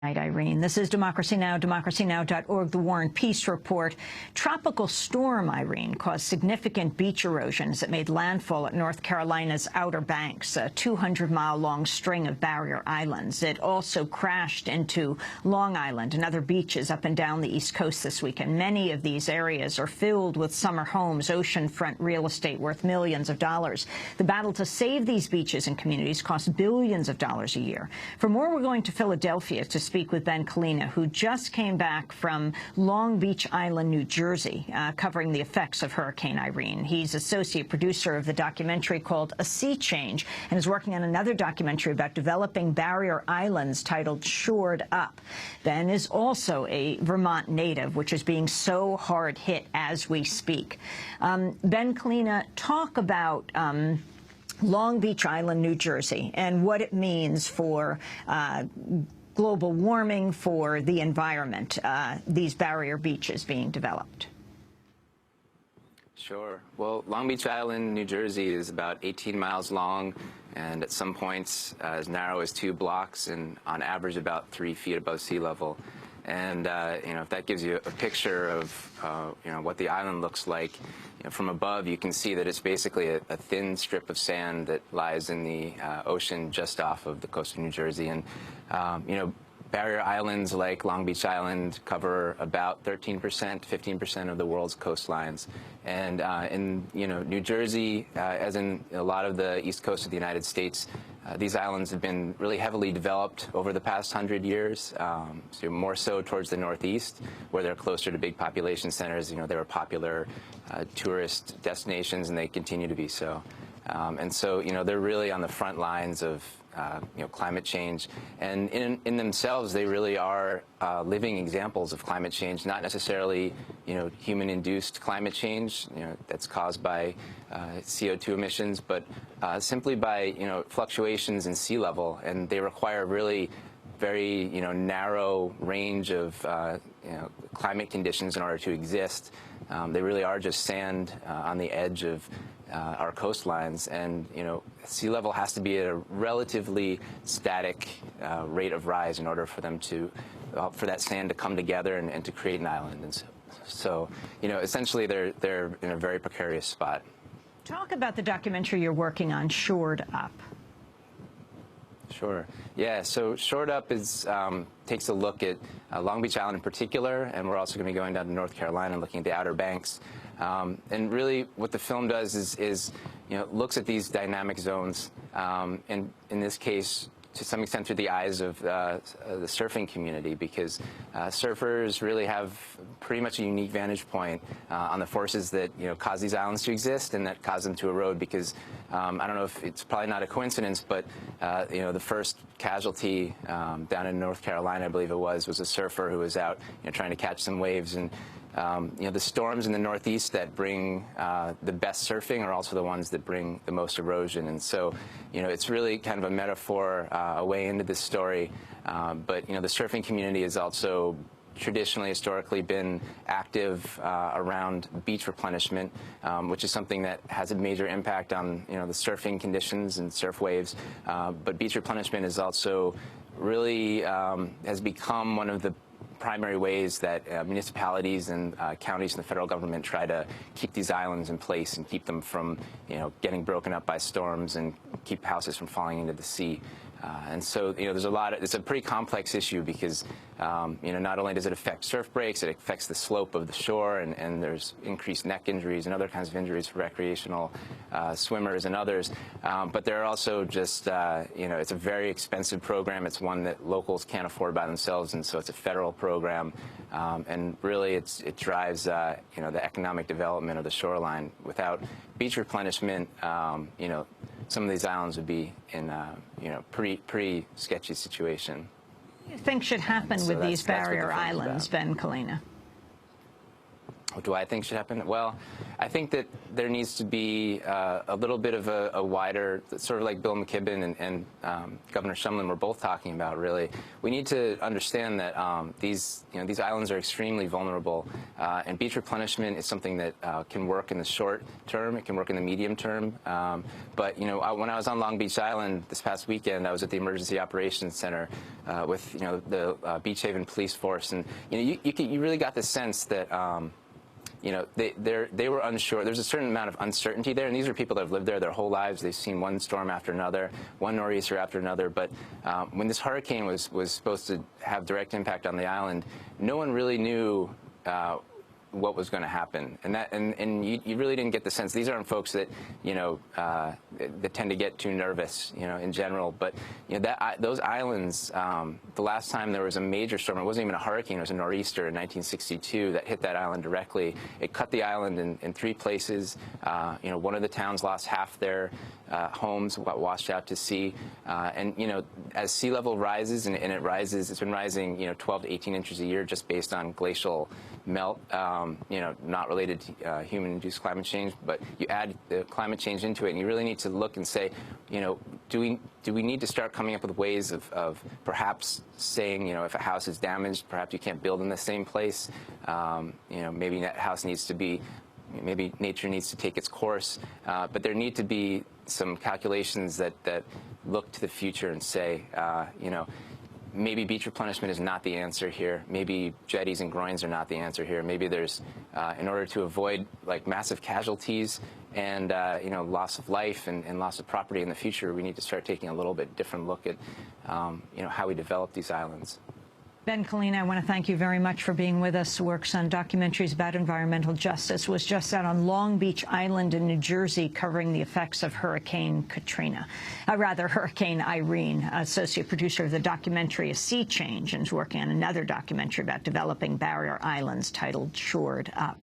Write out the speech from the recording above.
Irene. This is Democracy Now!, democracynow.org, The War and Peace Report. Tropical storm Irene caused significant beach erosions that made landfall at North Carolina's Outer Banks, a 200-mile-long string of barrier islands. It also crashed into Long Island and other beaches up and down the East Coast this weekend. Many of these areas are filled with summer homes, oceanfront real estate worth millions of dollars. The battle to save these beaches and communities costs billions of dollars a year. For more, we're going to Philadelphia to speak with Ben Kalina, who just came back from Long Beach Island, New Jersey, covering the effects of Hurricane Irene. He's associate producer of the documentary called A Sea Change and is working on another documentary about developing barrier islands titled Shored Up. Ben is also a Vermont native, which is being so hard hit as we speak. Ben Kalina, talk about Long Beach Island, New Jersey, and what it means for global warming, for the environment, these barrier beaches being developed. Sure. Well, Long Beach Island, New Jersey is about 18 miles long and at some points as narrow as 2 blocks and on average about 3 feet above sea level. And, if that gives you a picture of, what the island looks like, from above you can see that it's basically a thin strip of sand that lies in the ocean just off of the coast of New Jersey. And, barrier islands like Long Beach Island cover about 13%, 15% of the world's coastlines. And in New Jersey, as in a lot of the east coast of the United States, these islands have been really heavily developed over the past 100 years, so more so towards the northeast, where they're closer to big population centers. They were popular tourist destinations, and they continue to be so. And so, they're really on the front lines of climate change, and in themselves, they really are living examples of climate change. Not necessarily, human-induced climate change, that's caused by CO2 emissions, but simply by fluctuations in sea level, and they require really very narrow range of climate conditions in order to exist. They really are just sand on the edge of our coastlines, and sea level has to be at a relatively static rate of rise in order for them to for that sand to come together and to create an island. And so essentially they're in a very precarious spot. Talk about the documentary you're working on, Shored Up. Sure. Yeah, so Shored Up is takes a look at Long Beach Island in particular, and we're also going to be going down to North Carolina and looking at the Outer Banks. And really what the film does is looks at these dynamic zones, and in this case, to some extent through the eyes of the surfing community, because surfers really have pretty much a unique vantage point on the forces that cause these islands to exist and that cause them to erode. Because I don't know if it's probably not a coincidence, but the first casualty down in North Carolina, I believe it was a surfer who was out trying to catch some waves. And the storms in the Northeast that bring the best surfing are also the ones that bring the most erosion. And so, it's really kind of a metaphor, a way into this story. But, the surfing community has also traditionally, historically been active around beach replenishment, which is something that has a major impact on, the surfing conditions and surf waves. But beach replenishment is also really has become one of the primary ways that municipalities and counties and the federal government try to keep these islands in place and keep them from, getting broken up by storms and keep houses from falling into the sea. And so, there's it's a pretty complex issue because, not only does it affect surf breaks, it affects the slope of the shore, and there's increased neck injuries and other kinds of injuries for recreational swimmers and others. But there are also just, it's a very expensive program. It's one that locals can't afford by themselves, and so it's a federal program. And really, it drives, the economic development of the shoreline. Without beach replenishment, some of these islands would be in pretty sketchy situation. What do you think should happen with these barrier islands, Ben Kalina? What do I think should happen? Well, I think that there needs to be a little bit of a wider, sort of like Bill McKibben and Governor Shumlin were both talking about. Really, we need to understand that these islands are extremely vulnerable, and beach replenishment is something that can work in the short term. It can work in the medium term. But when I was on Long Beach Island this past weekend, I was at the Emergency Operations Center with the Beach Haven Police Force, and you really got the sense that. They were unsure. There's a certain amount of uncertainty there, and these are people that have lived there their whole lives. They've seen one storm after another, one nor'easter after another. But when this hurricane was supposed to have direct impact on the island, no one really knew what was going to happen, and you really didn't get the sense. These aren't folks that that tend to get too nervous, in general. But those islands, the last time there was a major storm, it wasn't even a hurricane, it was a nor'easter in 1962 that hit that island directly. It cut the island in 3 places. One of the towns lost half their homes, got washed out to sea. And as sea level rises, and it rises, it's been rising 12 to 18 inches a year just based on glacial melt. Not related to human-induced climate change, but you add the climate change into it, and you really need to look and say, do we need to start coming up with ways of perhaps saying, if a house is damaged, perhaps you can't build in the same place. Maybe that house needs to be, maybe nature needs to take its course, but there need to be some calculations that look to the future and say, maybe beach replenishment is not the answer here. Maybe jetties and groins are not the answer here. Maybe there's, in order to avoid massive casualties and loss of life and loss of property in the future, we need to start taking a little bit different look at how we develop these islands. Ben Kalina, I want to thank you very much for being with us. Works on documentaries about environmental justice. Was just out on Long Beach Island in New Jersey covering the effects of Hurricane Irene. Associate producer of the documentary A Sea Change, and is working on another documentary about developing barrier islands titled Shored Up.